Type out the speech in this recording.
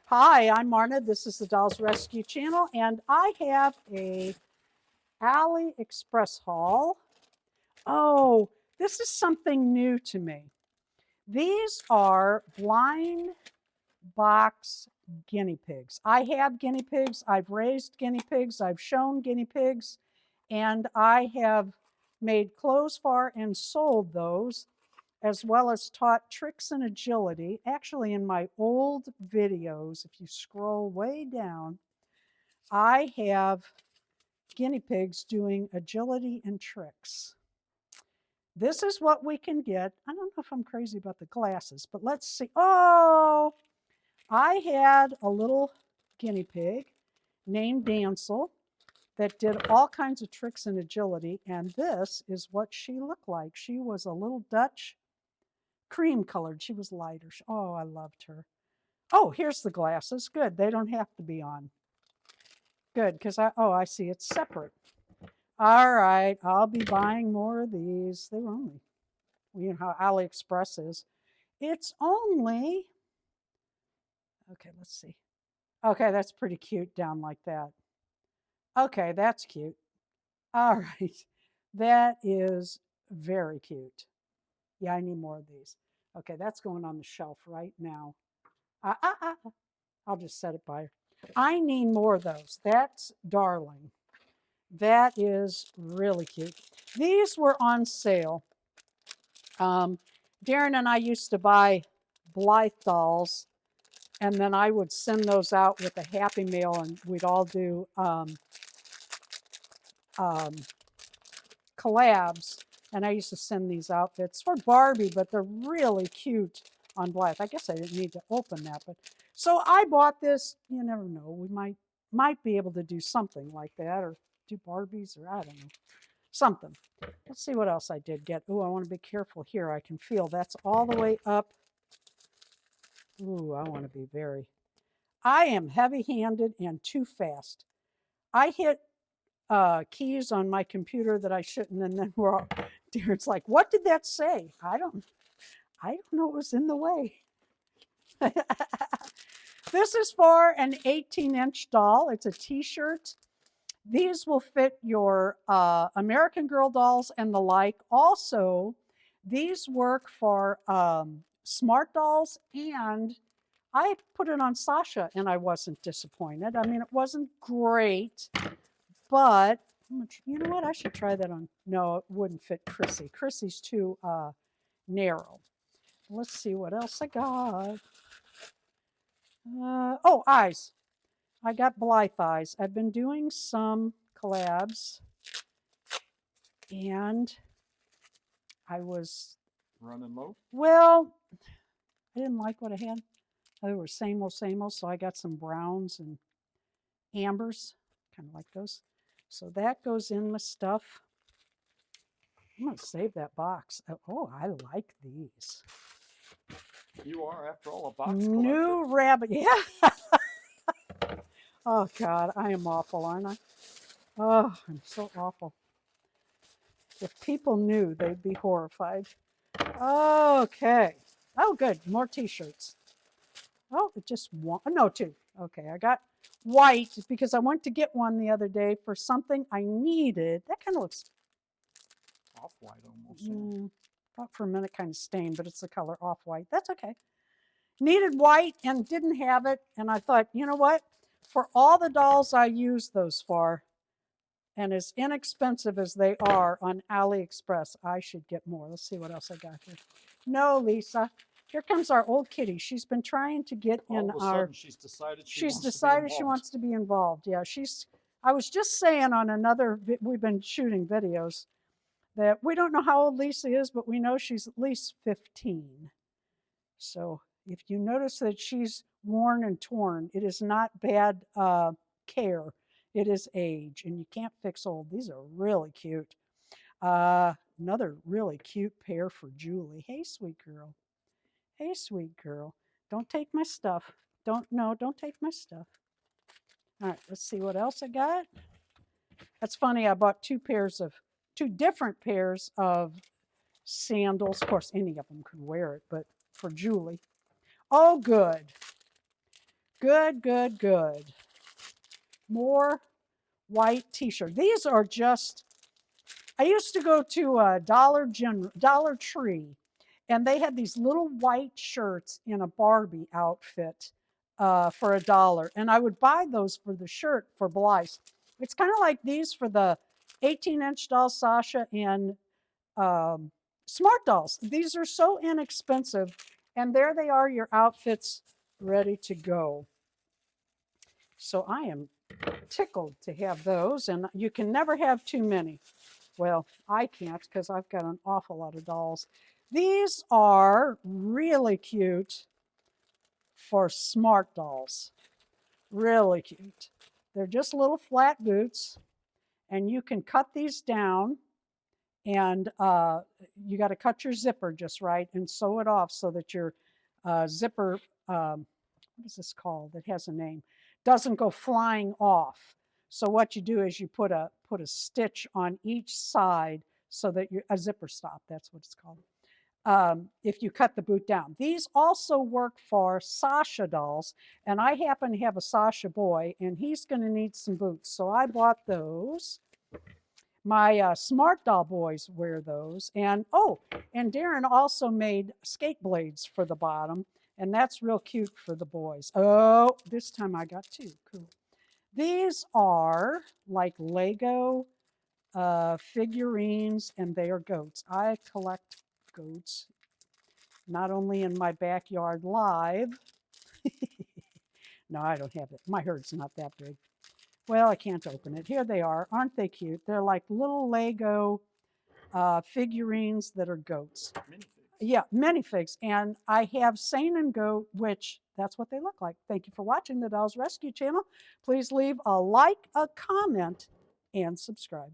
Hi, I'm Marna. This is the Dolls Rescue Channel, and I have a Aliexpress haul. Oh, this is something new to me. These are blind box guinea pigs. I have guinea pigs. I've raised guinea pigs. I've shown guinea pigs, and I have made clothes for and sold those, as well as taught tricks and agility. Actually, in my old videos, if you scroll way down, I have guinea pigs doing agility and tricks. This is what we can get. I don't know if I'm crazy about the glasses, but let's see. Oh, I had a little guinea pig named Dancel that did all kinds of tricks and agility, and this is what she looked like. She was a little Dutch cream colored. She was lighter. Oh, I loved her. Oh, here's the glasses. Good. They don't have to be on. Good, because I see it's separate. All right, I'll be buying more of these. They were only, you know how Aliexpress is. It's only, okay, let's see. Okay, that's pretty cute down like that. Okay, that's cute. All right, that is very cute. Yeah, I need more of these. Okay, that's going on the shelf right now. I'll just set it by. I need more of those. That's darling. That is really cute. These were on sale. Darren and I used to buy Blythe dolls, and then I would send those out with a Happy Meal, and we'd all do collabs. And I used to send these outfits for Barbie, but they're really cute on Blythe. I guess I didn't need to open that, but so I bought this. You never know. We might be able to do something like that, or do Barbies, or I don't know, something. Let's see what else I did get. Oh, I want to be careful here. I can feel that's all the way up. Ooh, I want to be very. I am heavy-handed and too fast. I hit keys on my computer that I shouldn't, and then we're all, Darren's like, "What did that say?" I don't know. It was in the way. This is for an 18-inch doll. It's a T-shirt. These will fit your American Girl dolls and the like. Also, these work for smart dolls, and I put it on Sasha and I wasn't disappointed. I mean, it wasn't great, but you know what? I should try that on. No, it wouldn't fit Chrissy. Chrissy's too narrow. Let's see what else I got. Oh, eyes. I got Blythe eyes. I've been doing some collabs, and I was running low. Well, I didn't like what I had. They were same old, so I got some browns and ambers, kind of like those. So that goes in my stuff. I'm going to save that box. Oh, I like these. You are, after all, a box collector. New rabbit. Yeah. Oh, God. I am awful, aren't I? Oh, I'm so awful. If people knew, they'd be horrified. Okay. Oh, good. More T-shirts. Oh, just one. No, two. Okay, I got white because I went to get one the other day for something I needed. That kind of looks off-white almost. Thought for a minute kind of stained, but it's the color off-white. That's okay. Needed white and didn't have it. And I thought, you know what? For all the dolls I use those for, and as inexpensive as they are on AliExpress, I should get more. Let's see what else I got here. No, Lisa. Here comes our old kitty. She's been trying to get in our. She's decided she wants to be involved. Yeah, I was just saying on another. We've been shooting videos that we don't know how old Lisa is, but we know she's at least 15. So if you notice that she's worn and torn, it is not bad care. It is age, and you can't fix old. These are really cute. Another really cute pair for Julie. Hey, sweet girl. Hey, sweet girl. Don't take my stuff. Don't take my stuff. All right, let's see what else I got. That's funny. I bought two different pairs of sandals. Of course, any of them could wear it, but for Julie. Oh, good. Good, good, good. More white t-shirt. These are just, I used to go to a Dollar Tree, and they had these little white shirts in a Barbie outfit for $1. And I would buy those for the shirt for Blythe. It's kind of like these for the 18-inch doll Sasha and Smart Dolls. These are so inexpensive. And there they are, your outfits ready to go. So I am tickled to have those. And you can never have too many. Well, I can't because I've got an awful lot of dolls. These are really cute for Smart Dolls. Really cute. They're just little flat boots, and you can cut these down, and you got to cut your zipper just right and sew it off so that your zipper, what is this called? It has a name, doesn't go flying off. So what you do is you put a stitch on each side so that you're a zipper stop. That's what it's called. If you cut the boot down. These also work for Sasha dolls, and I happen to have a Sasha boy, and he's going to need some boots. So I bought those. My Smart Doll boys wear those. And oh, and Darren also made skate blades for the bottom, and that's real cute for the boys. Oh, this time I got two. Cool. These are like Lego figurines, and they are goats. I collect goats, not only in my backyard live. No, I don't have it. My herd's not that big. Well, I can't open it. Here they are. Aren't they cute? They're like little Lego figurines that are goats. Minifigs. Yeah, minifigs. And I have Sane and Goat, which that's what they look like. Thank you for watching the Dolls Rescue channel. Please leave a like, a comment, and subscribe.